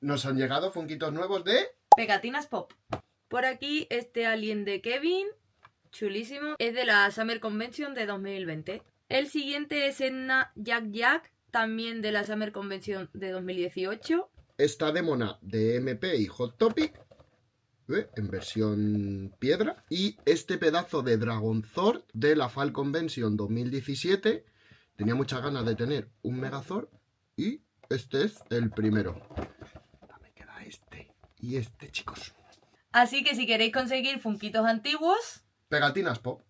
nos han llegado funquitos nuevos de... Pegatinas Pop. Por aquí este alien de Kevin, chulísimo, es de la Summer Convention de 2020. El siguiente es Edna Jack Jack, también de la Summer Convention de 2018. Esta Demona de MP y Hot Topic, en versión piedra. Y este pedazo de Dragonzord de la Fall Convention 2017. Tenía muchas ganas de tener un Megazord y este es el primero. Me queda este y este, chicos. Así que si queréis conseguir funquitos antiguos, Pegatinas Pop.